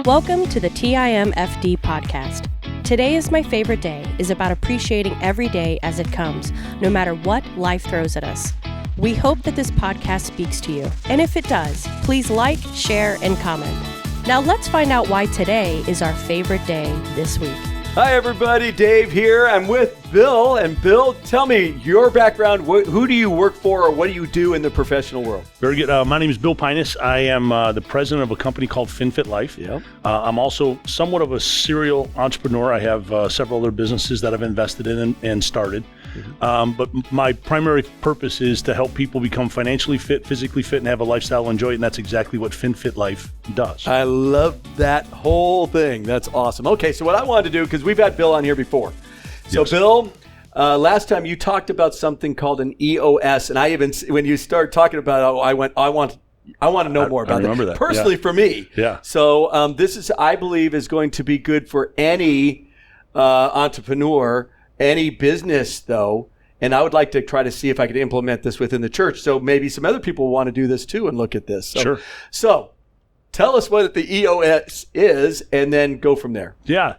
Welcome to the TIMFD podcast. Today is my favorite day is about appreciating every day as it comes, no matter what life throws at us. We hope that this podcast speaks to you. And if it does, please like, share, and comment. Now let's find out why today is our favorite day this week. Hi everybody, Dave here. I'm with Bill. And Bill, tell me your background. Who do you work for or what do you do in the professional world? Very good. My name is Bill Pienias. I am the president of a company called FinFit Life. Yep. I'm also somewhat of a serial entrepreneur. I have several other businesses that I've invested in and started. But my primary purpose is to help people become financially fit, physically fit, and have a lifestyle enjoy it. And that's exactly what FinFit Life does. I love that whole thing. That's awesome. Okay, so what I wanted to do, because we've had Bill on here before. So Yes. Bill, last time you talked about something called an EOS, and I even, when you started talking about it, I want to know more about that. Personally, Yeah. for me. Yeah. So this is, I believe, is going to be good for any entrepreneur, any business, though. And I would like to try to see if I could implement this within the church. So maybe some other people want to do this too and look at this. Sure. So tell us what the EOS is, and then go from there. Yeah.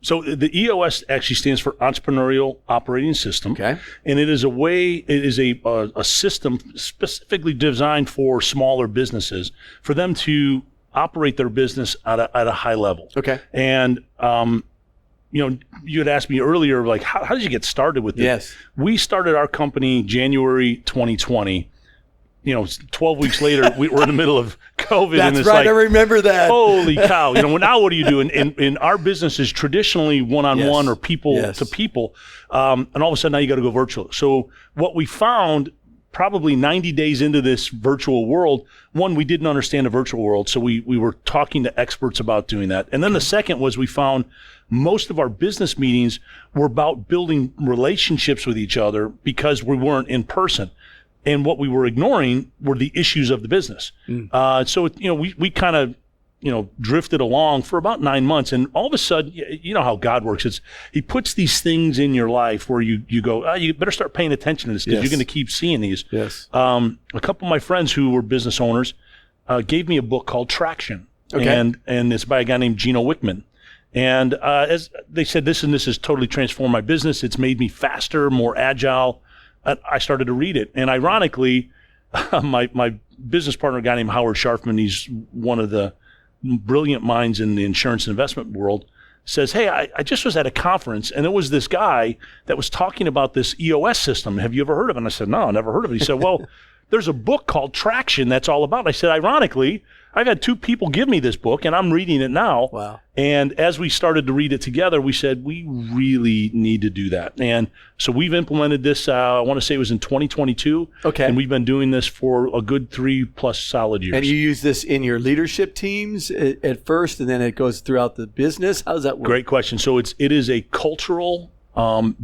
So the EOS actually stands for Entrepreneurial Operating System. Okay. And it is a system specifically designed for smaller businesses for them to operate their business at a high level. Okay. And, you had asked me earlier, like, how did you get started with this? Yes. We started our company January 2020. 12 weeks later, we're in the middle of COVID. That's and it's right. like, I remember that. holy cow. Now what do you do? And our business is traditionally one-on-one Yes. or people Yes. to people. And all of a sudden now you got to go virtual. So what we found probably 90 days into this virtual world, one, we didn't understand the virtual world. So we were talking to experts about doing that. And then the second was we found most of our business meetings were about building relationships with each other because we weren't in person. And what we were ignoring were the issues of the business. So, we kind of, drifted along for about 9 months. And all of a sudden, you know how God works. He puts these things in your life where you go, you better start paying attention to this because Yes. you're going to keep seeing these. Yes. A couple of my friends who were business owners gave me a book called Traction. Okay. And it's by a guy named Gino Wickman. And as they said, this has totally transformed my business. It's made me faster, more agile. I started to read it. And ironically, my business partner, a guy named Howard Sharfman, he's one of the brilliant minds in the insurance investment world, says, hey, I just was at a conference and there was this guy that was talking about this EOS system. Have you ever heard of it? And I said, no, I never heard of it. He said, well, there's a book called Traction that's all about it. I said, ironically, I've had 2 people give me this book and I'm reading it now. Wow. And as we started to read it together, we said, we really need to do that. And so we've implemented this, I want to say it was in 2022. Okay. And we've been doing this for a good 3+ solid years. And you use this in your leadership teams at first, and then it goes throughout the business. How does that work? Great question. So it is a cultural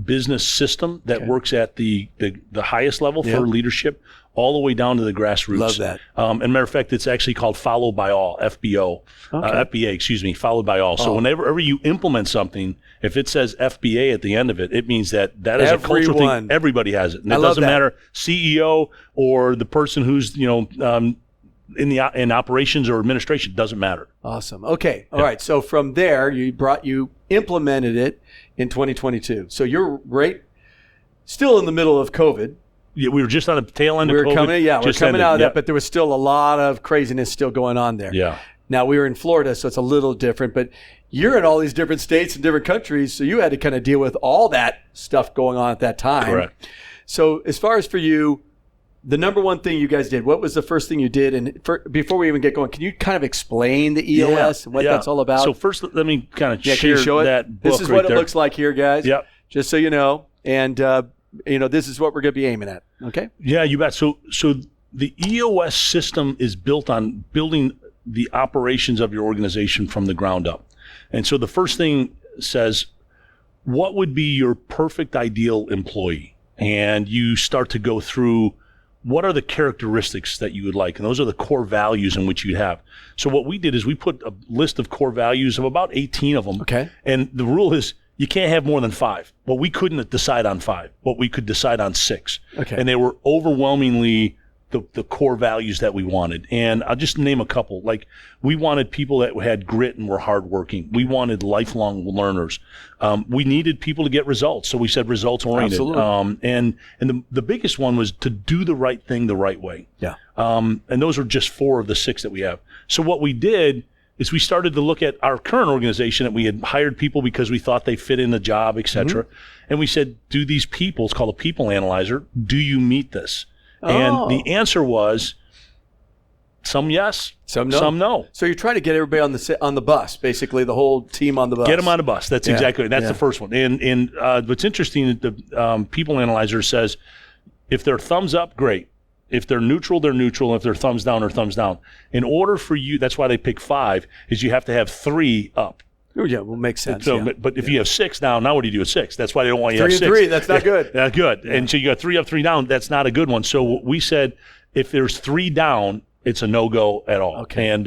business system that works at the highest level for leadership, all the way down to the grassroots. Love that. And matter of fact, it's actually called Followed by All, FBO, FBA, Followed by All. So whenever you implement something, if it says FBA at the end of it, it means that is a cultural thing. Everybody has it. And it doesn't matter CEO or the person who's, in operations or administration, doesn't matter. Awesome. Okay. All right. So from there, you implemented it in 2022. So you're still in the middle of COVID. Yeah, we were just on the tail end of COVID. We're coming out of that, but there was still a lot of craziness still going on there. Yeah. Now, we were in Florida, so it's a little different, but you're in all these different states and different countries, so you had to kind of deal with all that stuff going on at that time. Correct. So as far as for you, the number one thing you guys did, what was the first thing you did? And before we even get going, can you kind of explain the EOS and what that's all about? So first, let me kind of can you show it? that book. This is what it looks like here, guys. Yep. Just so you know. And, this is what we're going to be aiming at. Okay? Yeah, you bet. So the EOS system is built on building the operations of your organization from the ground up. And so the first thing says, what would be your perfect ideal employee? And you start to go through what are the characteristics that you would like? And those are the core values in which you have. So what we did is we put a list of core values of about 18 of them. Okay. And the rule is you can't have more than 5. Well, we couldn't decide on 5, but we could decide on 6. Okay. And they were overwhelmingly the core values that we wanted. And I'll just name a couple. Like, we wanted people that had grit and were hardworking. We wanted lifelong learners. We needed people to get results. So we said results oriented. Absolutely. And the biggest one was to do the right thing the right way. Yeah. And those are just 4 of the 6 that we have. So what we did is we started to look at our current organization that we had hired people because we thought they fit in the job, et cetera. And we said, do these people, it's called a people analyzer, do you meet this? And the answer was some yes, some no. So you're trying to get everybody on the bus, basically the whole team on the bus. Get them on the bus. That's exactly it. That's the first one. And what's interesting, the people analyzer says, if they're thumbs up, great. If they're neutral, they're neutral. If they're thumbs down, or thumbs down. In order for you, that's why they pick 5, is you have to have 3 up. Oh, yeah, well, makes sense. So, but if you have 6 down, now what do you do with 6? That's why they don't want you to have 6. 3 and 3, that's not good. Not good. Yeah. And so you got 3 up, 3 down. That's not a good one. So we said, if there's 3 down, it's a no-go at all. Okay. And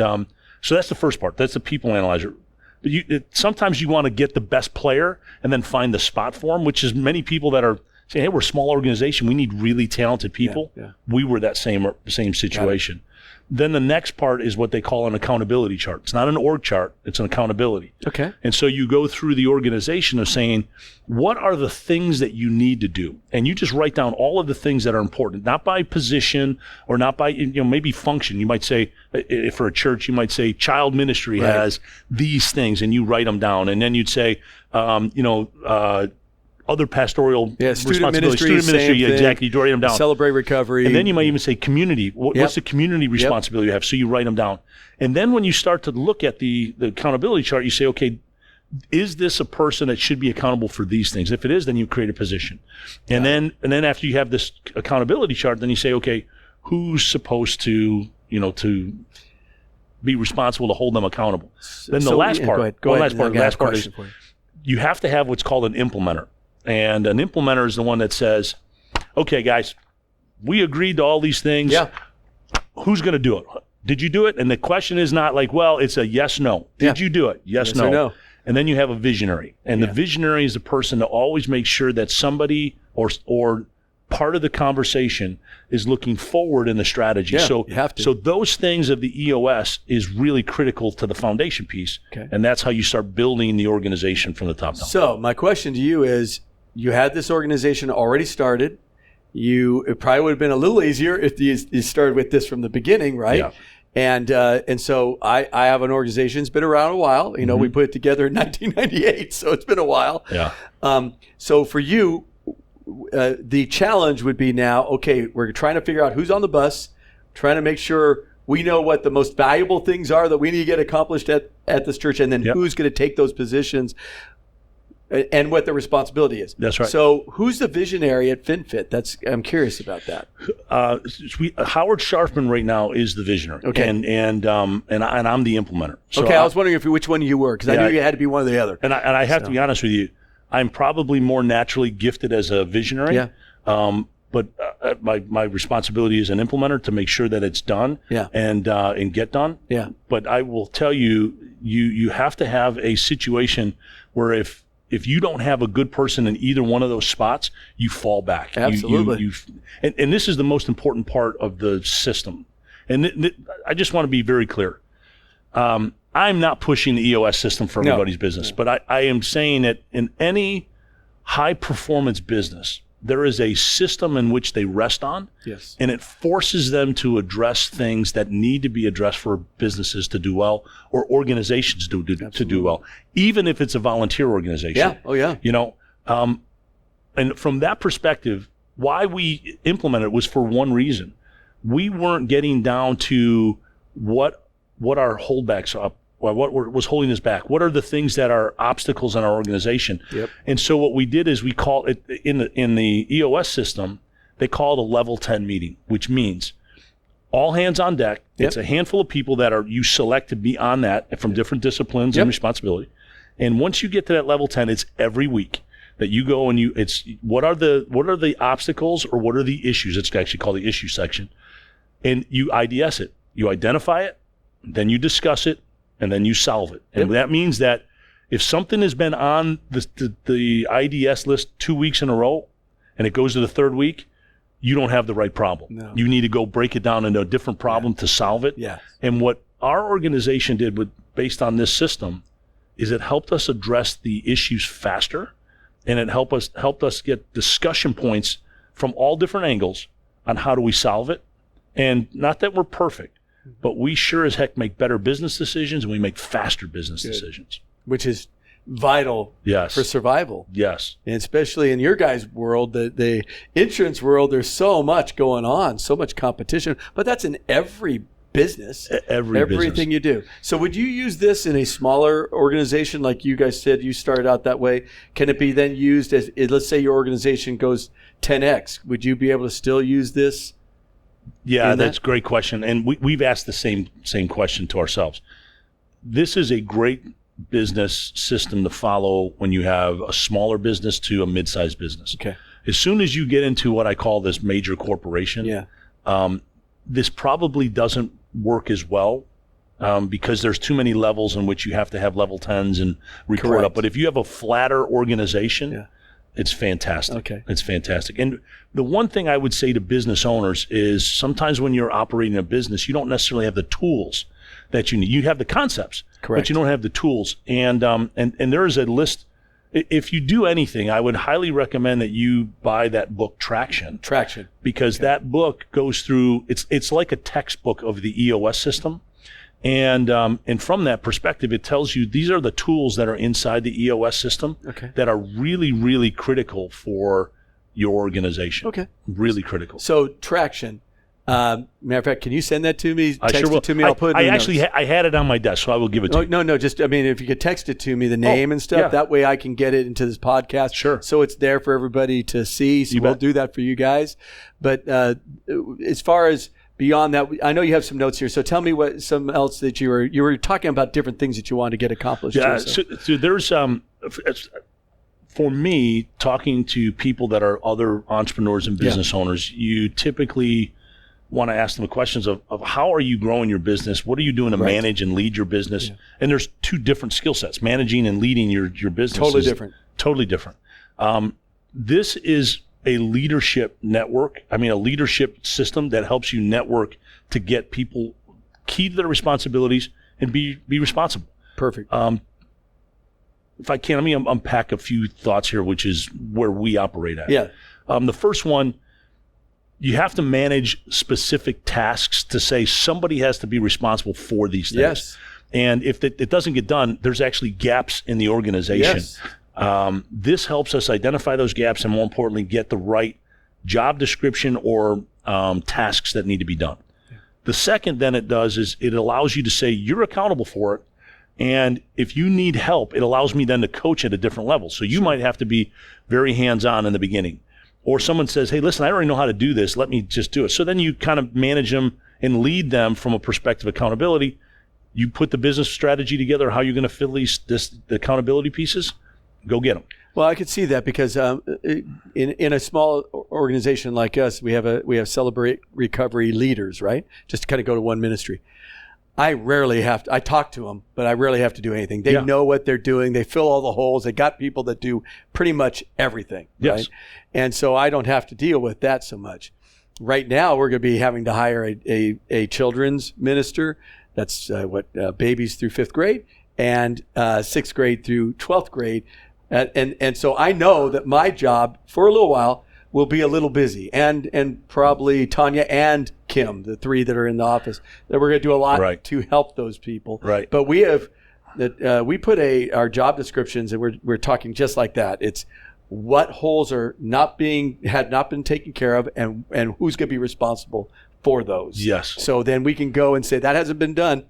so that's the first part. That's the people analyzer. But sometimes you want to get the best player and then find the spot for them, which is many people that are saying, hey, we're a small organization. We need really talented people. Yeah. We were that same situation. Then the next part is what they call an accountability chart. It's not an org chart. It's an accountability. Okay. And so you go through the organization of saying, what are the things that you need to do? And you just write down all of the things that are important, not by position or not by, maybe function. You might say, if for a church, you might say child ministry has these things, and you write them down. And then you'd say, other pastoral student ministry, exactly. You write them down. Celebrate recovery. And then you might even say community. What's the community responsibility you have? So you write them down. And then when you start to look at the accountability chart, you say, okay, is this a person that should be accountable for these things? If it is, then you create a position. And then after you have this accountability chart, then you say, okay, who's supposed to be responsible to hold them accountable? Then the last part, last part is you have to have what's called an implementer. And an implementer is the one that says, okay, guys, we agreed to all these things. Yeah. Who's going to do it? Did you do it? And the question is not like, well, it's a yes, no. Did you do it? Yes, no. Or no. And then you have a visionary. And the visionary is the person to always make sure that somebody or part of the conversation is looking forward in the strategy. Yeah, so you have to. So those things of the EOS is really critical to the foundation piece. Okay. And that's how you start building the organization from the top down. So my question to you is, you had this organization already started. It probably would have been a little easier if you started with this from the beginning, right? Yeah. And so I have an organization that's been around a while. We put it together in 1998, so it's been a while. Yeah. So for you, the challenge would be now, okay, we're trying to figure out who's on the bus, trying to make sure we know what the most valuable things are that we need to get accomplished at this church, and then who's going to take those positions and what the responsibility is. That's right. So who's the visionary at FinFit? I'm curious about that. Howard Sharfman right now is the visionary. Okay. And I'm the implementer. So I was wondering which one you were, because I knew you had to be one or the other. And I have to be honest with you, I'm probably more naturally gifted as a visionary. Yeah. But my responsibility as an implementer to make sure that it's done and get done. Yeah. But I will tell you, you have to have a situation where if you don't have a good person in either one of those spots, you fall back. Absolutely. And this is the most important part of the system. And I just want to be very clear. I'm not pushing the EOS system for everybody's business, but I am saying that in any high-performance business, there is a system in which they rest on, and it forces them to address things that need to be addressed for businesses to do well or organizations to do well, even if it's a volunteer organization. Yeah. Oh, yeah. And from that perspective, why we implemented it was for one reason. We weren't getting down to what our holdbacks are. What was holding us back? What are the things that are obstacles in our organization? Yep. And so what we did is we call it in the EOS system, they call it a level 10 meeting, which means all hands on deck. Yep. It's a handful of people that you select to be on that from different disciplines and responsibility. And once you get to that level 10, it's every week that you go and it's what are the obstacles or what are the issues? It's actually called the issue section. And you IDS it. You identify it, then you discuss it, and then you solve it. And that means that if something has been on the IDS list 2 weeks in a row and it goes to the third week, you don't have the right problem. No. You need to go break it down into a different problem to solve it. Yeah. And what our organization did based on this system is it helped us address the issues faster, and it helped us get discussion points from all different angles on how do we solve it. And not that we're perfect, but we sure as heck make better business decisions, and we make faster business decisions. Which is vital for survival. Yes. And especially in your guys' world, the insurance world, there's so much going on, so much competition, but that's in every business, everything you do. So would you use this in a smaller organization like you guys said you started out that way? Can it be then used as, let's say your organization goes 10x, would you be able to still use this? Yeah, that's a great question. And we've asked the same question to ourselves. This is a great business system to follow when you have a smaller business to a mid-sized business. Okay. As soon as you get into what I call this major corporation, this probably doesn't work as well because there's too many levels in which you have to have level 10s and report up. But if you have a flatter organization, it's fantastic. Okay. It's fantastic. And the one thing I would say to business owners is sometimes when you're operating a business, you don't necessarily have the tools that you need. You have the concepts, but you don't have the tools. And there is a list. If you do anything, I would highly recommend that you buy that book, Traction. Because that book goes through, it's like a textbook of the EOS system. And from that perspective, it tells you these are the tools that are inside the EOS system that are really, really critical for your organization. Okay. Really critical. So Traction. Matter of fact, can you send that to me? I sure will. It to me. I'll put it in the notes. I had it on my desk, so I will give it to you. No. Just, I mean, if you could text it to me, the name and stuff, that way I can get it into this podcast. Sure. So it's there for everybody to see. So we'll do that for you guys. But as far as beyond that, I know you have some notes here. So tell me what some else that you were talking about different things that you want to get accomplished. Yeah. So there's for me, talking to people that are other entrepreneurs and business owners, you typically want to ask them questions of how are you growing your business? What are you doing to manage and lead your business? Yeah. And there's two different skill sets, managing and leading your business. Totally different. This is a leadership network. I mean, a leadership system that helps you network to get people key to their responsibilities and be responsible. Perfect. If I can, let me unpack a few thoughts here, which is where we operate at. Yeah. The first one, you have to manage specific tasks to say somebody has to be responsible for these things. Yes. And if it doesn't get done, there's actually gaps in the organization. Yes. This helps us identify those gaps and, more importantly, get the right job description or tasks that need to be done. Yeah. The second then it does is it allows you to say you're accountable for it. And if you need help, it allows me then to coach at a different level. So you might have to be very hands-on in the beginning. Or someone says, hey, listen, I already know how to do this. Let me just do it. So then you kind of manage them and lead them from a perspective of accountability. You put the business strategy together, how you're going to fill the accountability pieces, go get them. Well, I could see that because in a small organization like us, we have Celebrate Recovery leaders, right? Just to kind of go to one ministry. I talk to them, but I rarely have to do anything. They know what they're doing. They fill all the holes. They got people that do pretty much everything. Yes. Right? And so I don't have to deal with that so much. Right now, we're going to be having to hire a children's minister. That's babies through 5th grade and 6th grade through 12th grade. And so I know that my job for a little while will be a little busy, and probably Tanya and Kim, the three that are in the office, that we're going to do a lot to help those people. Right. But we have we put our job descriptions, and we're talking just like that. It's what holes had not been taken care of, and who's going to be responsible for those. Yes. So then we can go and say that hasn't been done.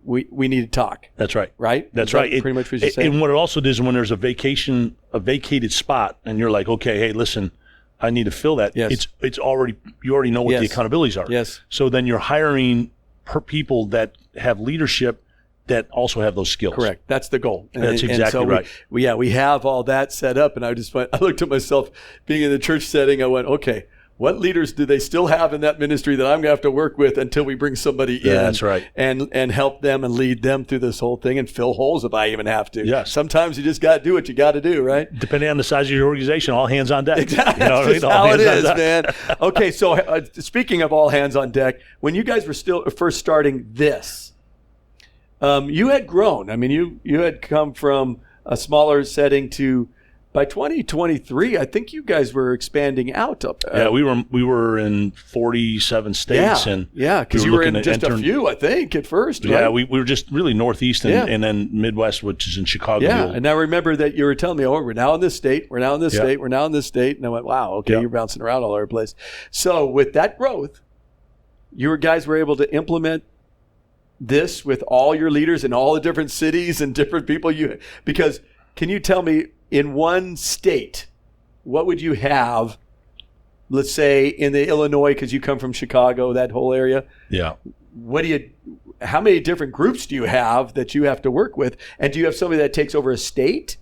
We need to talk. That's right. Right? That's right. Pretty much what you're saying. And what it also does when there's a vacated spot, and you're like, okay, hey, listen, I need to fill that. Yes. You already know what the accountabilities are. Yes. So then you're hiring people that have leadership that also have those skills. Correct. That's the goal. That's exactly right. We have all that set up, and I looked at myself being in the church setting. I went, okay, what leaders do they still have in that ministry that I'm going to have to work with until we bring somebody in? That's right. And help them and lead them through this whole thing and fill holes if I even have to. Yes. Sometimes you just got to do what you got to do, right? Depending on the size of your organization, all hands on deck. Exactly. You know That's what how I it mean? is, man. Okay, so speaking of all hands on deck, when you guys were still first starting this, you had grown. I mean, you had come from a smaller setting to, by 2023, I think you guys were expanding out. Yeah, we were in 47 states. Because you were in just a few, I think, at first. Right? Yeah, we were just really Northeast and then Midwest, which is in Chicago. Yeah, and I remember that you were telling me, we're now in this state, we're now in this state, we're now in this state. And I went, wow, okay, you're bouncing around all over the place. So with that growth, you guys were able to implement this with all your leaders in all the different cities and different people because can you tell me, in one state, what would you have, let's say in the Illinois, because you come from Chicago, that whole area? Yeah. How many different groups do you have that you have to work with? And do you have somebody that takes over a state?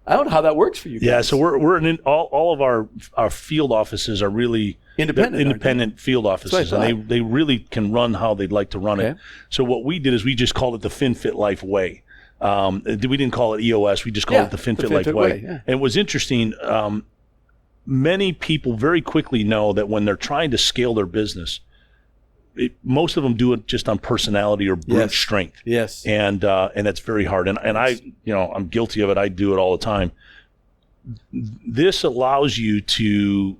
I don't know how that works for you guys. Yeah, so we're in all of our field offices are really independent field offices, and they really can run how they'd like to run it. So what we did is we just called it the FinFit Life way. We didn't call it EOS. We just called it the FinFit Life way. Yeah. And it was interesting. Many people very quickly know that when they're trying to scale their business, most of them do it just on personality or brute strength. Yes. And that's very hard. And I'm guilty of it. I do it all the time. This allows you to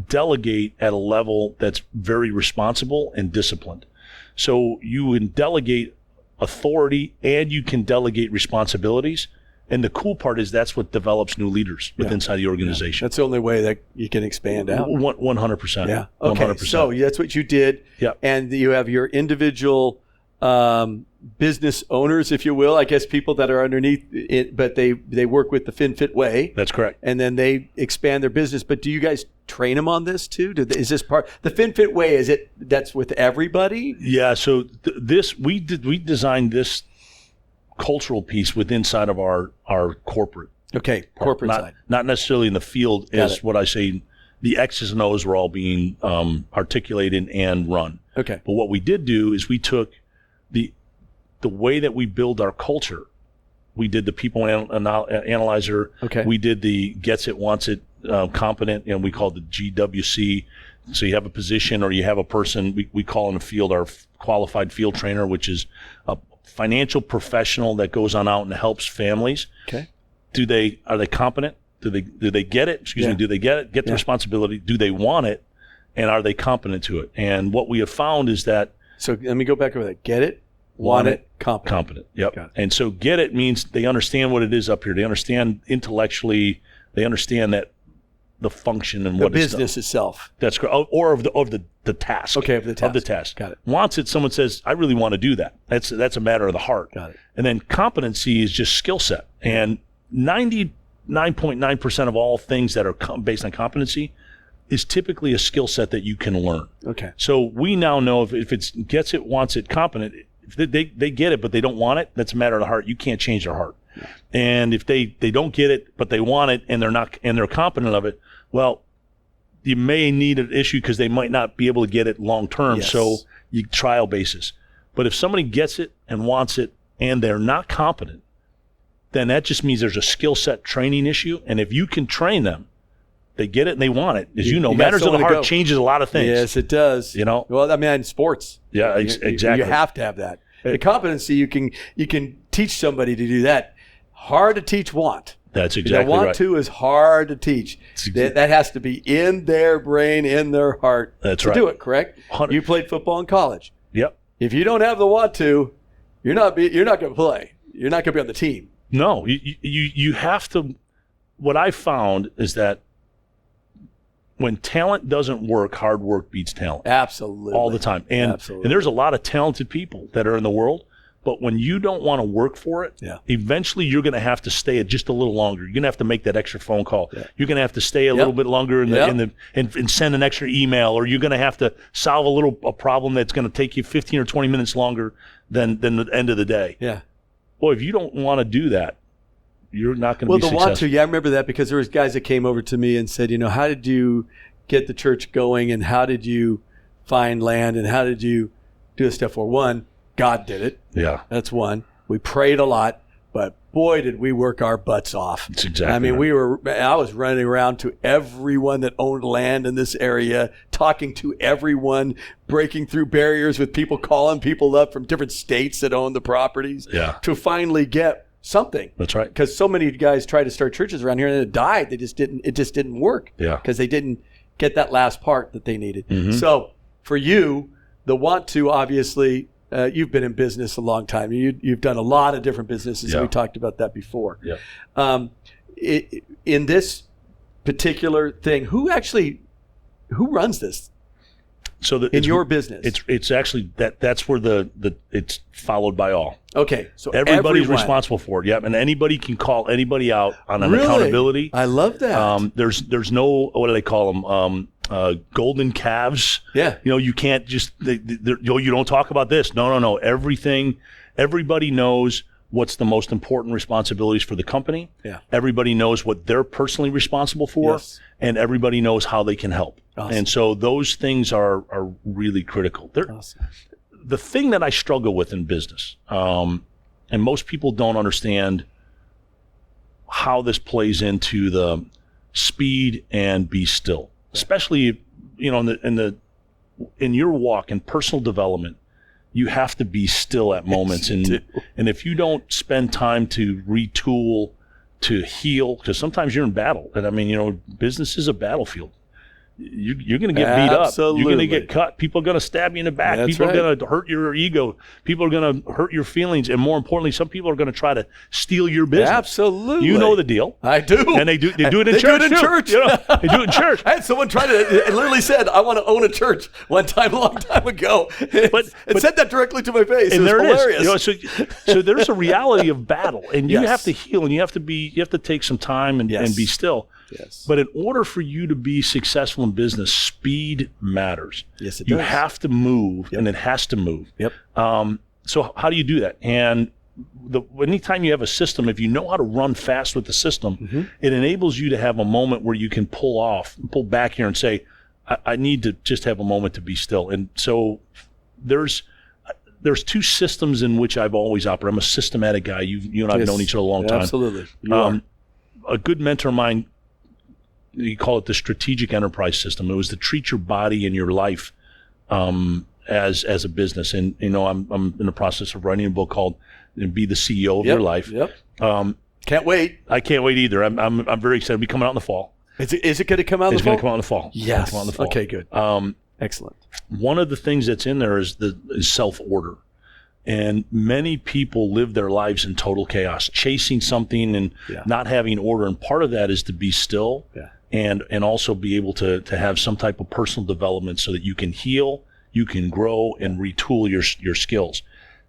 delegate at a level that's very responsible and disciplined. So you can delegate authority and you can delegate responsibilities. And the cool part is that's what develops new leaders inside the organization. That's the only way that you can expand out. 100%. Yeah. Okay. 100%. So that's what you did. Yeah. And you have your individual business owners, if you will, I guess people that are underneath it, but they work with the FinFit way. That's correct. And then they expand their business. But do you guys train them on this too? Is this part the FinFit way? That's with everybody? Yeah. So we designed this cultural piece inside of our corporate. Okay, corporate side. Not necessarily in the field is what I say. The X's and O's were all being articulated and run. Okay. But what we did do is we took the way that we build our culture. We did the people analyzer. Okay. We did the gets it, wants it, competent, and we called the GWC. So you have a position or you have a person, we call in the field our qualified field trainer, which is a financial professional that goes on out and helps families. Okay. Are they competent? Do they get it? Excuse me. Do they get it? Get the responsibility? Do they want it? And are they competent to it? And what we have found is that. So let me go back over that. Get it, want it, competent. Competent. Yep. And so get it means they understand what it is up here. They understand intellectually. They understand that the function and what the business itself. That's correct. Or of the task. Okay, of the task. Got it. Wants it. Someone says, I really want to do that. That's a matter of the heart. Got it. And then competency is just skill set. And 99.9% of all things that are based on competency is typically a skill set that you can learn. Okay. So we now know if it's gets it, wants it, competent, if they get it but they don't want it, that's a matter of the heart. You can't change their heart. Yeah. And if they don't get it but they want it and they're competent of it, well, you may need an issue because they might not be able to get it long term. Yes. So you trial basis. But if somebody gets it and wants it and they're not competent, then that just means there's a skill set training issue. And if you can train them, they get it and they want it. As you know, matters of the heart changes a lot of things. Yes, it does. You know? Well, I mean, in sports. Yeah, exactly. You have to have that. The competency, you can teach somebody to do that. Hard to teach want. That's exactly right. Want to is hard to teach. That has to be in their brain, in their heart. That's to right. do it, correct? 100. You played football in college. Yep. If you don't have the want to, you're not going to play. You're not going to be on the team. No, you have to. What I found is that when talent doesn't work, hard work beats talent. Absolutely. All the time. And there's a lot of talented people that are in the world, but when you don't want to work for it, eventually you're going to have to stay just a little longer. You're going to have to make that extra phone call. Yeah. You're going to have to stay a little bit longer and send an extra email, or you're going to have to solve a problem that's going to take you 15 or 20 minutes longer than the end of the day. Yeah. Boy, if you don't want to do that, you're not going to be successful. Well, the want to, I remember that because there was guys that came over to me and said, how did you get the church going, and how did you find land, and how did you do this stuff? Well, one, God did it. Yeah. That's one. We prayed a lot, but boy, did we work our butts off. That's exactly I mean, right. I was running around to everyone that owned land in this area, talking to everyone, breaking through barriers with people, calling people up from different states that owned the properties to finally get something. That's right. Because so many guys tried to start churches around here and it died. It just didn't work. Yeah. Because they didn't get that last part that they needed. Mm-hmm. So for you, the want to, obviously, you've been in business a long time. You've done a lot of different businesses. Yeah. And we talked about that before. Yeah. In this particular thing, who runs this? So in your business, it's actually that's where it's followed by all. Okay, so everybody's responsible for it. Yep, and anybody can call anybody out on an accountability. I love that. There's no, what do they call them? Golden calves. Yeah. You can't just you don't talk about this. No. Everybody knows what's the most important responsibilities for the company. Yeah. Everybody knows what they're personally responsible for, yes. and everybody knows how they can help. Awesome. And so those things are really critical. Awesome. The thing that I struggle with in business, and most people don't understand how this plays into the speed and be still, especially in your walk in personal development. You have to be still at moments, and if you don't spend time to retool, to heal, because sometimes you're in battle, and I mean, business is a battlefield. You're going to get beat up. You're going to get cut. People are going to stab you in the back. That's people right. are going to hurt your ego. People are going to hurt your feelings, and more importantly, some people are going to try to steal your business. Absolutely, you know the deal. I do, and they do it in church. They do it in church. I had someone try to. It literally said, "I want to own a church." One time, a long time ago, but said that directly to my face. And it was hilarious. So there's a reality of battle, and you yes. have to heal, and you have to take some time and be still. Yes. But in order for you to be successful in business, speed matters. Yes, it does. You does. have to move, and it has to move. Yep. So how do you do that? And anytime you have a system, if you know how to run fast with the system, mm-hmm. it enables you to have a moment where you can pull back here and say, I need to just have a moment to be still. And so there's two systems in which I've always operated. I'm a systematic guy. You and I have known each other a long time. Absolutely. A good mentor of mine, you call it the strategic enterprise system. It was to treat your body and your life as a business. And I'm in the process of writing a book called "Be the CEO of Your Life." Yep. Can't wait. I can't wait either. I'm very excited. It'll be coming out in the fall. Is it going to come out in the fall? It's going to come out in the fall. Yes. Come out in the fall. Okay. Good. Excellent. One of the things that's in there is self-order. And many people live their lives in total chaos, chasing something and not having order. And part of that is to be still and also be able to have some type of personal development so that you can heal, you can grow, and retool your skills.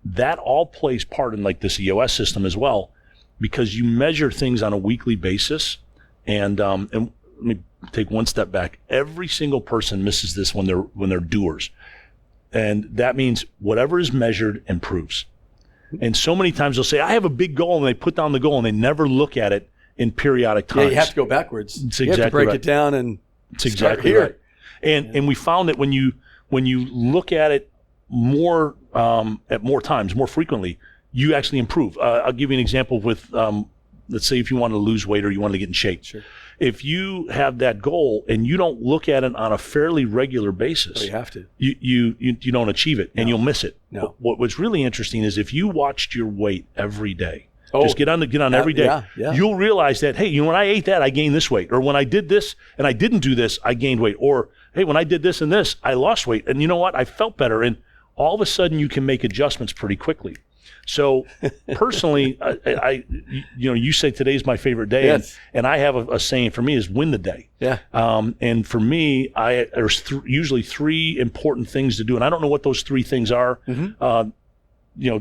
That all plays part in like this EOS system as well, because you measure things on a weekly basis. And let me take one step back. Every single person misses this when they're doers. And that means whatever is measured improves. And so many times they'll say, I have a big goal, and they put down the goal and they never look at it in periodic times. Yeah, you have to go backwards. It's you have to break it down and start here. Right. And we found that when you look at it more at more times, more frequently, you actually improve. I'll give you an example with let's say if you want to lose weight or you want to get in shape. Sure. If you have that goal and you don't look at it on a fairly regular basis, you have to. You don't achieve it and you'll miss it. No. What's really interesting is if you watched your weight every day, just get on every day, you'll realize that, hey, when I ate that, I gained this weight. Or when I did this and I didn't do this, I gained weight. Or, hey, when I did this and this, I lost weight. And you know what? I felt better. And all of a sudden you can make adjustments pretty quickly. So personally, you say today's my favorite day, and I have a saying for me is win the day. Yeah. And for me, there's usually three important things to do, and I don't know what those three things are. Mm-hmm.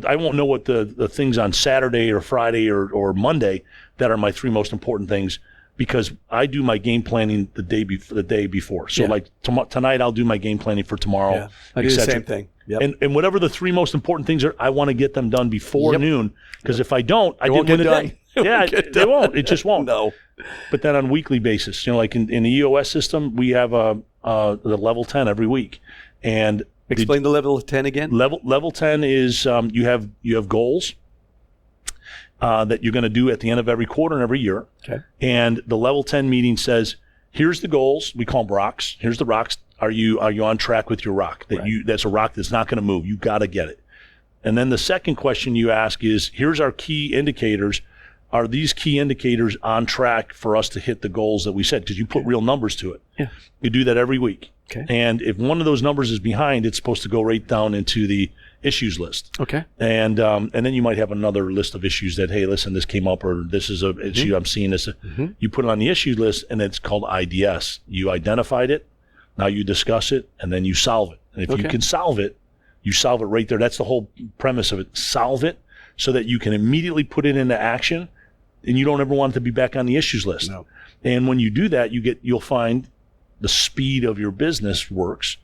I won't know what the things on Saturday or Friday or Monday that are my three most important things, because I do my game planning the day before. So like tonight, I'll do my game planning for tomorrow. Yeah. I do the same thing. Yep. And whatever the 3 most important things are, I want to get them done before noon. Because if I don't, I didn't win the day. Yeah, they won't. It just won't. No. But then on a weekly basis, like in the EOS system, we have the level 10 every week. And explain the level 10 again. Level 10 is you have goals that you're going to do at the end of every quarter and every year. Okay. And the level 10 meeting says, here's the goals. We call them rocks. Here's the rocks. Are you on track with your rock? That's a rock that's not going to move. You got to get it. And then the second question you ask is, here's our key indicators. Are these key indicators on track for us to hit the goals that we set? Because you put real numbers to it. Yeah. You do that every week. Okay. And if one of those numbers is behind, it's supposed to go right down into the issues list. Okay. And then you might have another list of issues that, hey, listen, this came up, or this is an issue, I'm seeing this. You put it on the issue list, and it's called IDS. You identified it, now you discuss it, and then you solve it. And if you can solve it, you solve it right there. That's the whole premise of it. Solve it so that you can immediately put it into action, and you don't ever want it to be back on the issues list. No. And when you do that, you'll find the speed of your business works.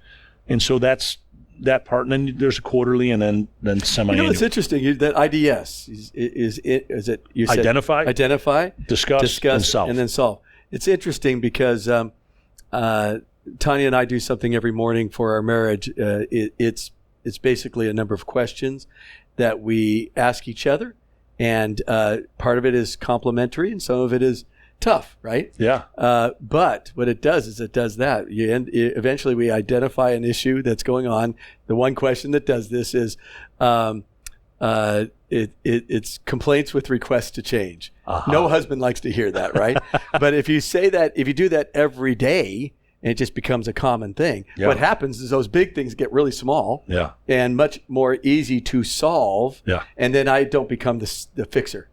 And so that's that part. And then there's a quarterly, and then semi-annual. It's interesting that IDS is it you said identify, discuss, and then solve. It's interesting because Tanya and I do something every morning for our marriage. It's basically a number of questions that we ask each other, and part of it is complimentary, and some of it is tough, right? Yeah. But what it does is it does that. Eventually we identify an issue that's going on. The one question that does this is it's complaints with requests to change. No husband likes to hear that, right? But if you do that every day, and it just becomes a common thing. Yeah. What happens is those big things get really small and much more easy to solve. Yeah. And then I don't become the fixer,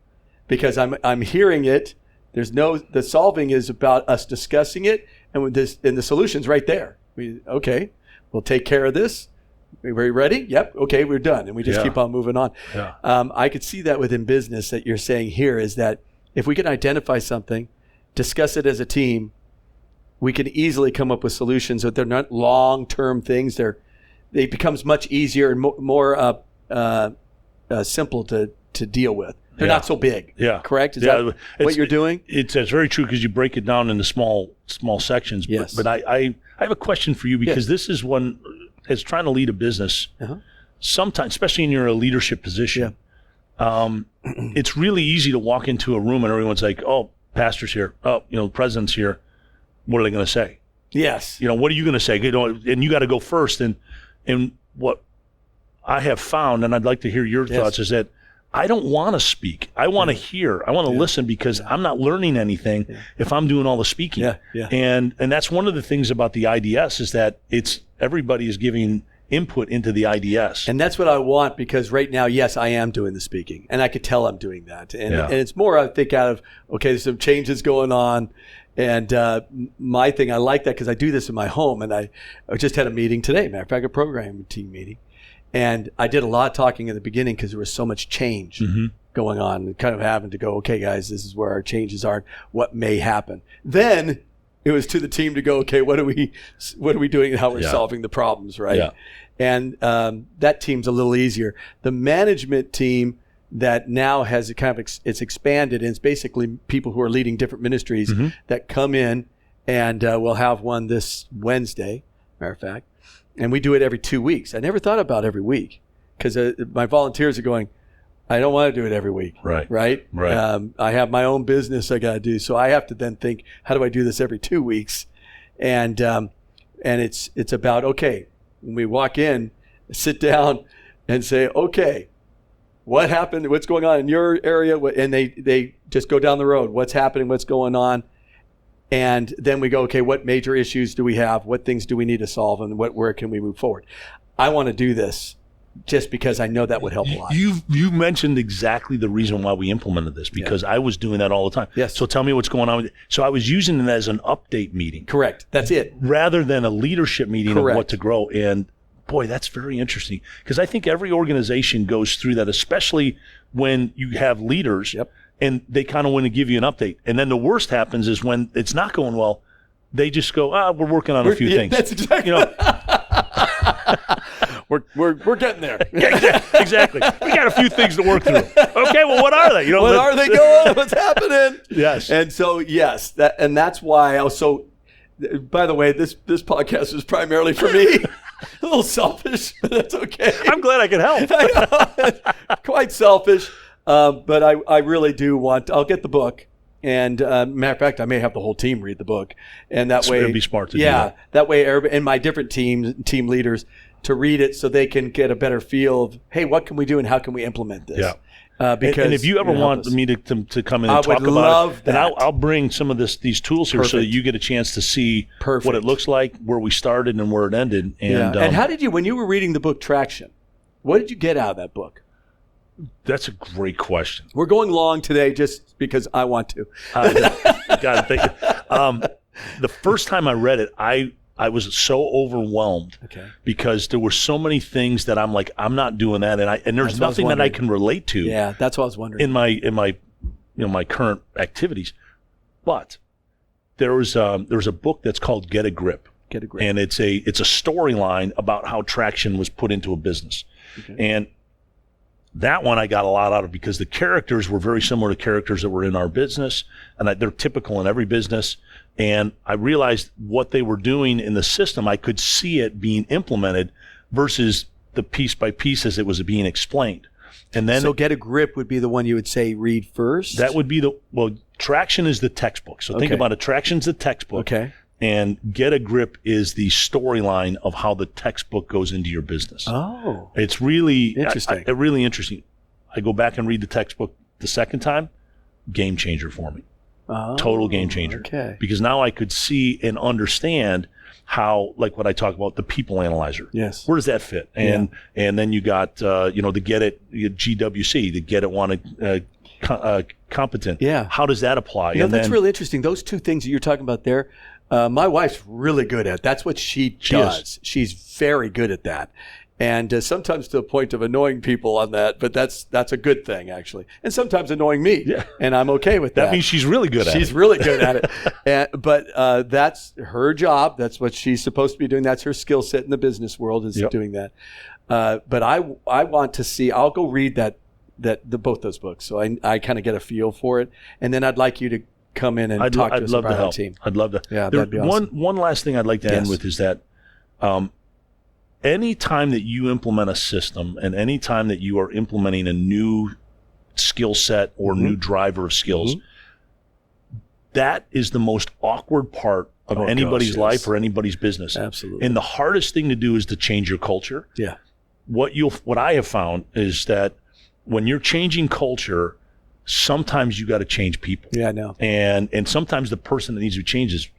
because I'm hearing it. The solving is about us discussing it, and the solution's right there. We'll take care of this. Are we ready? Yep. Okay, we're done. And we just keep on moving on. Yeah. I could see that within business that you're saying here is that if we can identify something, discuss it as a team, we can easily come up with solutions that they're not long-term things. It becomes much easier and more simple to deal with. They're not so big. Yeah. Correct? Is that what you're doing? It's very true, because you break it down into small sections. Yes. But I have a question for you, because this is one, as trying to lead a business, sometimes, especially in your leadership position, it's really easy to walk into a room and everyone's like, oh, pastor's here. Oh, the president's here. What are they going to say? Yes. What are you going to say? And you got to go first. And what I have found, and I'd like to hear your thoughts, is that I don't want to speak. I want to hear. I want to listen, because I'm not learning anything if I'm doing all the speaking. And that's one of the things about the IDS, is that everybody is giving input into the IDS. And that's what I want, because right now, yes, I am doing the speaking, and I could tell I'm doing that. And it's more, I think, out of, there's some changes going on. And my thing, I like that, because I do this in my home. And I just had a meeting today, matter of fact, a program team meeting. And I did a lot of talking in the beginning, because there was so much change going on, and kind of having to go, okay, guys, this is where our changes are, what may happen. Then it was to the team to go, okay, what are we doing and how we're solving the problems, right? Yeah. And that team's a little easier. The management team that now has it's expanded, and it's basically people who are leading different ministries that come in, and we'll have one this Wednesday, matter of fact. And we do it every 2 weeks. I never thought about every week, because my volunteers are going, I don't want to do it every week. Right. I have my own business I got to do. So I have to then think, how do I do this every 2 weeks? And it's about, okay, when we walk in, sit down and say, okay, what happened? What's going on in your area? And they just go down the road. What's happening? What's going on? And then we go, okay, what major issues do we have? What things do we need to solve? And where can we move forward? I want to do this just because I know that would help a lot. You mentioned exactly the reason why we implemented this, because I was doing that all the time. Yes. So tell me what's going on with it. So I was using it as an update meeting. Correct. That's it. Rather than a leadership meeting Correct. of what to grow. And boy, that's very interesting, because I think every organization goes through that, especially when you have leaders and they kind of want to give you an update. And then the worst happens is when it's not going well, they just go, we're working on a few things. That's exactly. we're getting there. Yeah, exactly. We got a few things to work through. Okay, well, what are they? What are they going? What's happening? Yes. And so, yes, that's why I was so. By the way, this podcast is primarily for me. A little selfish, but that's okay. I'm glad I could help. I know. Quite selfish, but I really do want. I'll get the book, and matter of fact, I may have the whole team read the book, and that way it'd be smart to do that. That way, everybody, and my different team leaders to read it, so they can get a better feel of, hey, what can we do, and how can we implement this? Yeah. Because and if you ever want me to come in and talk about it, then I'll bring some of these tools here so that you get a chance to see what it looks like, where we started and where it ended. And how did you, when you were reading the book Traction, what did you get out of that book? That's a great question. We're going long today just because I want to. God, thank you. The first time I read it, I was so overwhelmed because there were so many things that I'm like, I'm not doing that, and there's nothing that I can relate to. Yeah, that's what I was wondering. In my my current activities, but there was a book that's called Get a Grip. Get a Grip, and it's a storyline about how Traction was put into a business, and that one I got a lot out of because the characters were very similar to characters that were in our business, and they're typical in every business. And I realized what they were doing in the system, I could see it being implemented versus the piece by piece as it was being explained. And then, so Get a Grip would be the one you would say read first? That would be Traction is the textbook. So think about it. Traction's the textbook. Okay. And Get a Grip is the storyline of how the textbook goes into your business. Oh. It's really interesting. Really interesting. I go back and read the textbook the second time, game changer for me. Oh, total game changer. Okay. Because now I could see and understand how, like what I talk about, the people analyzer. Yes. Where does that fit? And then you got the Get It GWC, the Get It Wanted Competent. Yeah. How does that apply? That's really interesting. Those two things that you're talking about there, my wife's really good at. That's what she does. She's very good at that. And sometimes to the point of annoying people on that, but that's a good thing, actually. And sometimes annoying me, and I'm okay with that. That means she's really good at it. She's really good at it. But that's her job. That's what she's supposed to be doing. That's her skill set in the business world is doing that. But I want to see, I'll go read both those books. So I kind of get a feel for it. And then I'd like you to come in and talk to us about our team. I'd love to. Yeah, that'd be awesome. One last thing I'd like to end with is that any time that you implement a system and any time that you are implementing a new skill set or new driver of skills, that is the most awkward part of anybody's life or anybody's business. Absolutely. And the hardest thing to do is to change your culture. Yeah. What I have found is that when you're changing culture, sometimes you got to change people. Yeah, I know. And sometimes the person that needs to change is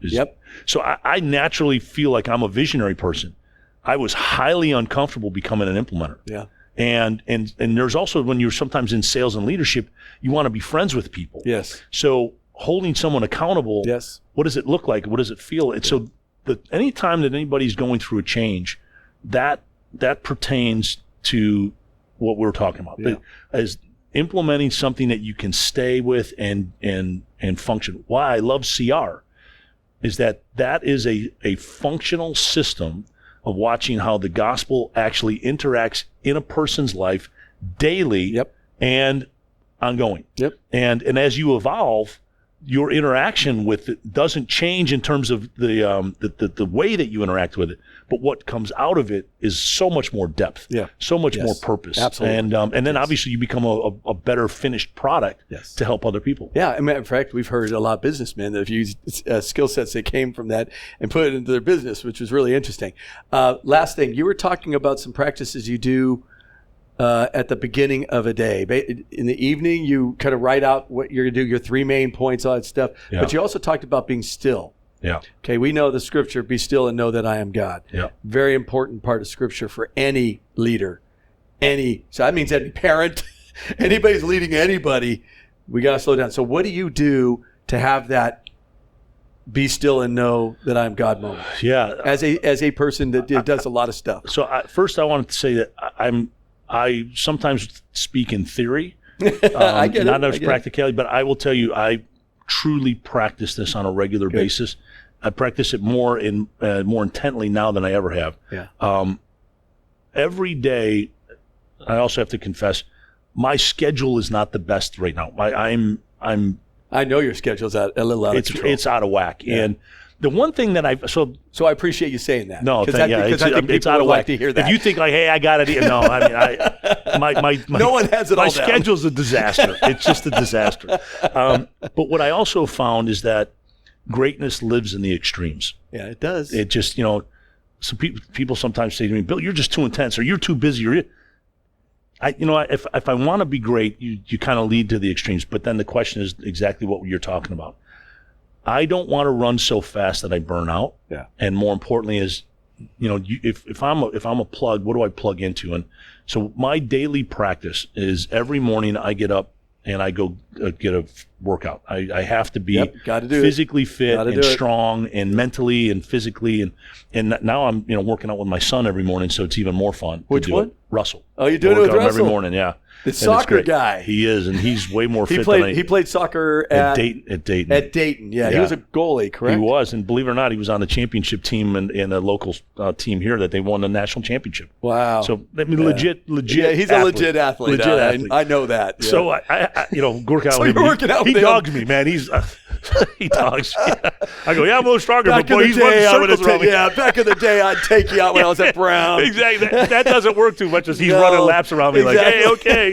so I naturally feel like I'm a visionary person. I was highly uncomfortable becoming an implementer. Yeah. And there's also, when you're sometimes in sales and leadership, you want to be friends with people. Yes. So holding someone accountable, what does it look like? What does it feel? And so any time that anybody's going through a change, that pertains to what we're talking about. Yeah. As implementing something that you can stay with and function. Why I love CR is that is a functional system of watching how the gospel actually interacts in a person's life daily and ongoing. Yep. And as you evolve, your interaction with it doesn't change in terms of the way that you interact with it, but what comes out of it is so much more depth, so much more purpose. Absolutely. And then obviously you become a better finished product to help other people. Yeah, as a matter of fact, we've heard a lot of businessmen that have used skill sets that came from that and put it into their business, which was really interesting. Last thing, you were talking about some practices you do at the beginning of a day. In the evening, you kind of write out what you're going to do, your 3 main points, all that stuff. Yeah. But you also talked about being still. Yeah. Okay, we know the scripture, be still and know that I am God. Yeah. Very important part of scripture for any leader. So that means any parent, anybody's leading anybody, we got to slow down. So what do you do to have that be still and know that I'm God moment? Yeah. As a person that does a lot of stuff. So first I wanted to say that I sometimes speak in theory, I get not it. as practicality, but I will tell you, I truly practice this on a regular basis. I practice it more intently now than I ever have. Yeah. every day, I also have to confess, my schedule is not the best right now. I know your schedule's a little out of control. It's out of whack. Yeah. And the one thing that so I appreciate you saying that. No, because I think people it's out of would whack. like to hear that. If you think like, hey, I got it. No, I mean, my no one has it all my down. schedule's a disaster. It's just a disaster. But what I also found is that greatness lives in the extremes. Yeah, it does. It just, so people sometimes say to me, Bill, you're just too intense, or you're too busy, or if I want to be great, you kind of lead to the extremes. But then the question is exactly what you're talking about. I don't want to run so fast that I burn out. Yeah. And more importantly is, if I'm a plug, what do I plug into? And so my daily practice is every morning I get up and I go get a workout. I have to be physically fit and strong and mentally and physically. And now I'm working out with my son every morning, so it's even more fun. Which one? Russell. Oh, you're doing it with Russell? Every morning, yeah. The soccer guy. He is, and he's way more fit than I. He played soccer at Dayton. At Dayton, yeah. He was a goalie, correct? He was, and believe it or not, he was on the championship team in a local team here that they won the national championship. Wow. So, I mean, legit. Yeah, he's athlete. a legit athlete. Legit athlete. I know that. Yeah. So, I work out so with him. Working out with he him. dogs me, man. He dogs. Yeah. I go, yeah, I'm a little stronger, back but boy, he's running circles around me. Yeah, back in the day, I'd take you out when I was at Brown. Exactly. That doesn't work too much as he's running laps around me like, hey, okay,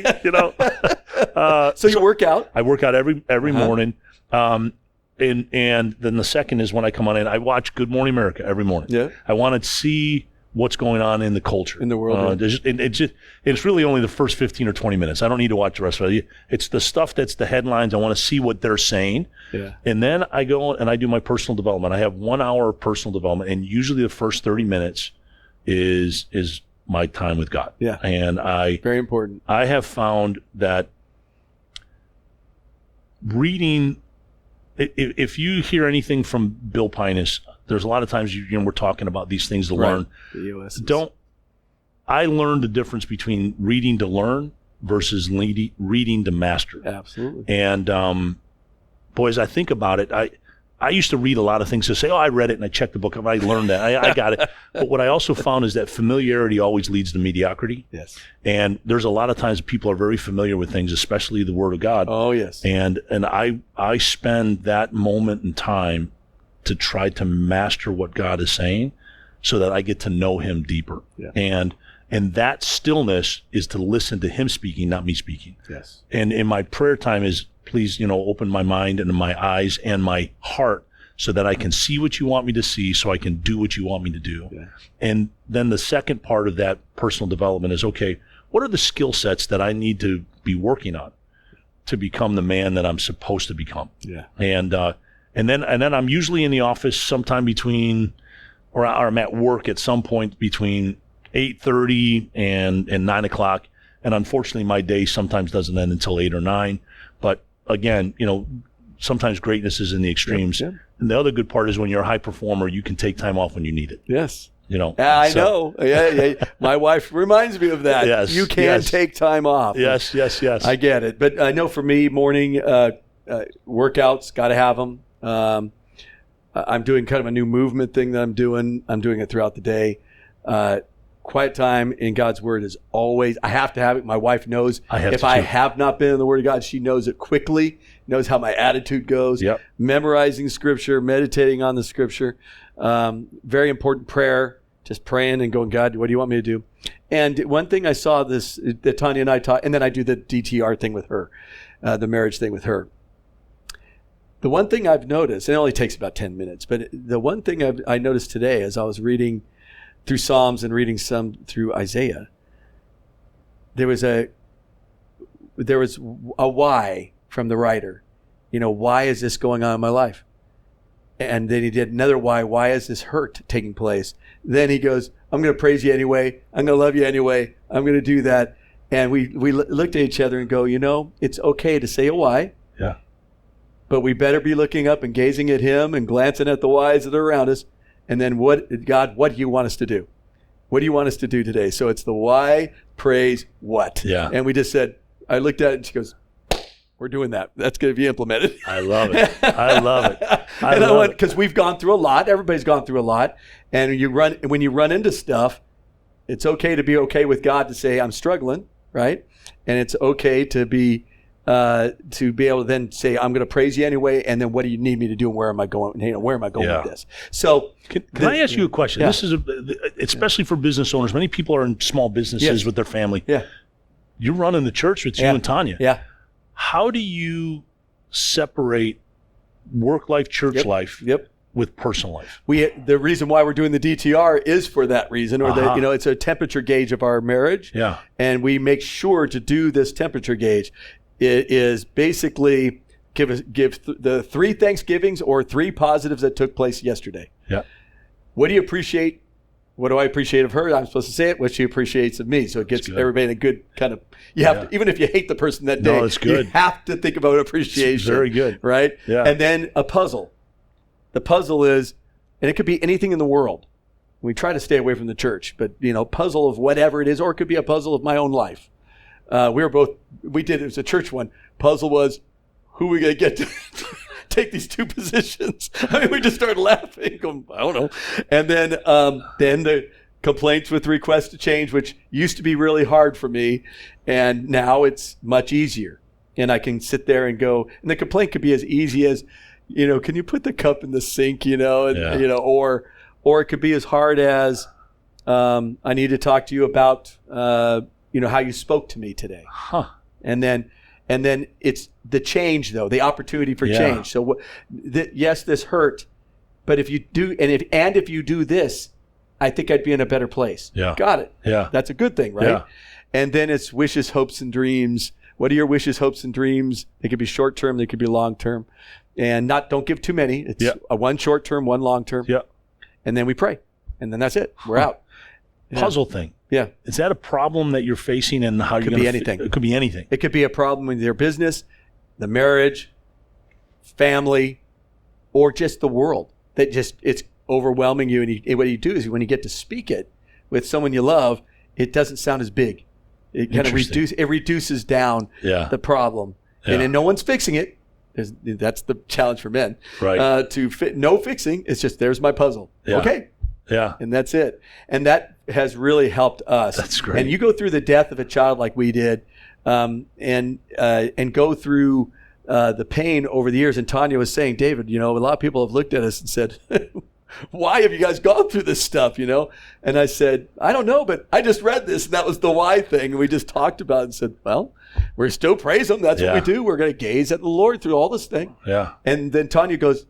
So you work out? I work out every morning. And then the second is when I come on in, I watch Good Morning America every morning. Yeah. I want to see what's going on in the culture. In the world. It's really only the first 15 or 20 minutes. I don't need to watch the rest of it. It's the stuff that's the headlines. I want to see what they're saying. Yeah. And then I go and I do my personal development. I have 1 hour of personal development, and usually the first 30 minutes is my time with God. Yeah. And very important. I have found that reading, if you hear anything from Bill Pienias, there's a lot of times we're talking about these things to learn. I learned the difference between reading to learn versus reading to master. Absolutely. And as I think about it, I used to read a lot of things to say, I read it and I checked the book. I learned that. I got it. But what I also found is that familiarity always leads to mediocrity. Yes. And there's a lot of times people are very familiar with things, especially the Word of God. Oh, yes. And I spend that moment in time to try to master what God is saying so that I get to know Him deeper. Yeah. And that stillness is to listen to Him speaking, not me speaking. Yes. And in my prayer time is, please, open my mind and my eyes and my heart so that I can see what you want me to see, so I can do what you want me to do. Yeah. And then the second part of that personal development is, okay, what are the skill sets that I need to be working on to become the man that I'm supposed to become? Yeah. And then I'm usually in the office sometime between, or I'm at work at some point between 8:30 and 9 o'clock. And unfortunately, my day sometimes doesn't end until 8 or 9. But again, sometimes greatness is in the extremes. Yep. And the other good part is when you're a high performer, you can take time off when you need it. Yes. I know. Yeah. My wife reminds me of that. Yes. You can take time off. Yes. I get it. But I know for me, morning workouts, got to have them. I'm doing kind of a new movement thing that I'm doing. I'm doing it throughout the day. Quiet time in God's Word is always, I have to have it. My wife knows I have not been in the Word of God, she knows it quickly, knows how my attitude goes. Yep. Memorizing Scripture, meditating on the Scripture. Very important prayer, just praying and going, God, what do you want me to do? And one thing I saw that Tanya and I taught, and then I do the DTR thing with her, the marriage thing with her. The one thing I've noticed, and it only takes about 10 minutes, but the one thing I noticed today as I was reading through Psalms and reading some through Isaiah, there was a why from the writer. Why is this going on in my life? And then he did another why. Why is this hurt taking place? Then he goes, I'm going to praise you anyway. I'm going to love you anyway. I'm going to do that. And we looked at each other and go, it's okay to say a why. Yeah. But we better be looking up and gazing at Him and glancing at the whys that are around us. And then what do you want us to do? What do you want us to do today? So it's the why, praise, what. Yeah. And we just said, I looked at it and she goes, we're doing that. That's going to be implemented. I love it. I love it. Because we've gone through a lot. Everybody's gone through a lot. And when you run into stuff, It's okay to be okay with God to say, I'm struggling, right? And it's okay to be able to then say, I'm going to praise you anyway. And then what do you need me to do? And where am I going? Where am I going with this? So can I ask you a question? This is especially for business owners. Many people are in small businesses with their family. Yeah. You're running the church with you and Tanya. Yeah. How do you separate work life, church life with personal life? The reason why we're doing the DTR is for that reason, or it's a temperature gauge of our marriage. Yeah. And we make sure to do this temperature gauge. It is basically give the 3 Thanksgivings or 3 positives that took place yesterday. Yeah. What do you appreciate? What do I appreciate of her? I'm supposed to say it. What she appreciates of me. So it gets everybody in a good kind of, you have to, even if you hate the person that day, it's good. You have to think about appreciation. It's very good. Right? Yeah. And then a puzzle. The puzzle is, and it could be anything in the world. We try to stay away from the church, but puzzle of whatever it is, or it could be a puzzle of my own life. It was a church one. Puzzle was, who are we going to get to take these 2 positions? I mean, we just started laughing. Going, I don't know. And then the complaints with requests to change, which used to be really hard for me. And now it's much easier. And I can sit there and go, and the complaint could be as easy as, can you put the cup in the sink, or it could be as hard as, I need to talk to you about, how you spoke to me today. Huh. And then it's the change, though, the opportunity for change. So yes, this hurt, but if you do, if you do this, I think I'd be in a better place. Yeah. Got it. Yeah. That's a good thing, right? Yeah. And then it's wishes, hopes, and dreams. What are your wishes, hopes, and dreams? They could be short term, they could be long term. And don't give too many. It's a 1 short term, 1 long term. Yeah. And then we pray. And then that's it. We're out. Puzzle thing. Yeah. Is that a problem that you're facing, and how you're going to anything. It could be anything. It could be a problem with your business, the marriage, family, or just the world. It's overwhelming you. And what you do is when you get to speak it with someone you love, it doesn't sound as big. It kind of reduces down the problem. Yeah. And then no one's fixing it. That's the challenge for men. Right. No fixing. It's just, there's my puzzle. Yeah. Okay. Yeah. And that's it. And that has really helped us. That's great. And you go through the death of a child like we did, and go through the pain over the years. And Tanya was saying, David, a lot of people have looked at us and said, why have you guys gone through this stuff, And I said, I don't know, but I just read this, and that was the why thing. And we just talked about it and said, well, we're still praise him. That's what we do. We're going to gaze at the Lord through all this thing. Yeah. And then Tanya goes,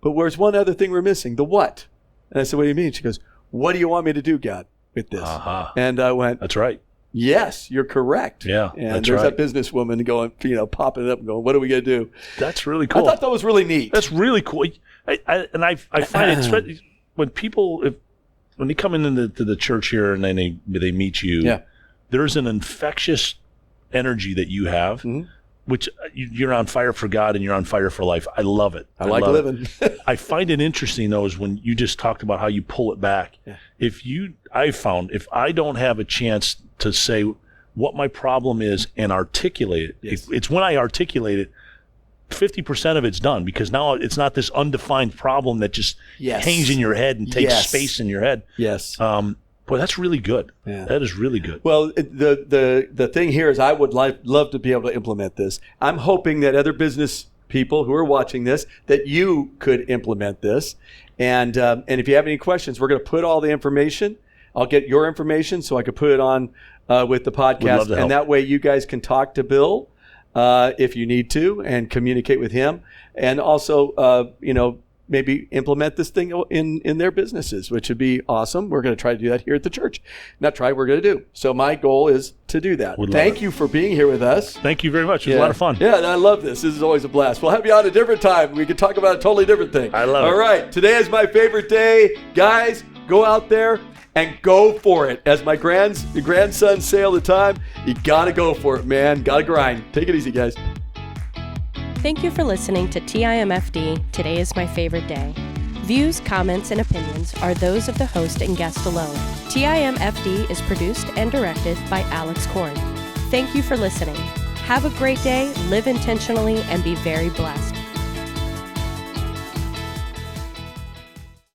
but there's one other thing we're missing, the what? And I said, what do you mean? She goes, what do you want me to do, God, with this? And I went, that's right. Yes, you're correct. Yeah, and there's that businesswoman going, popping it up and going, what are we going to do? That's really cool. I thought that was really neat. That's really cool. I find it, when people, when they come into the church here and then they meet you, there's an infectious energy that you have, which you're on fire for God and you're on fire for life. I love it. I like living. I find it interesting, though, is when you just talked about how you pull it back. Yeah. If I don't have a chance to say what my problem is and articulate it, it's when I articulate it, 50% of it's done, because now it's not this undefined problem that just hangs in your head and takes space in your head. Yes. Boy, that's really good. Yeah. That is really good. Well, the thing here is I would love to be able to implement this. I'm hoping that other business people who are watching this, that you could implement this. And if you have any questions, we're going to put all the information. I'll get your information so I could put it on with the podcast. And that way you guys can talk to Bill if you need to and communicate with him. And also, maybe implement this thing in their businesses, which would be awesome. We're going to try to do that here at the church. We're going to do. So my goal is to do that. Thank you for being here with us. Thank you very much. It was a lot of fun. Yeah, and I love this. This is always a blast. We'll have you on a different time. We can talk about a totally different thing. I love it. All right. Today is my favorite day. Guys, go out there and go for it. As my grandsons say all the time, you got to go for it, man. Got to grind. Take it easy, guys. Thank you for listening to TIMFD, Today is My Favorite Day. Views, comments, and opinions are those of the host and guest alone. TIMFD is produced and directed by Alex Korn. Thank you for listening. Have a great day, live intentionally, and be very blessed.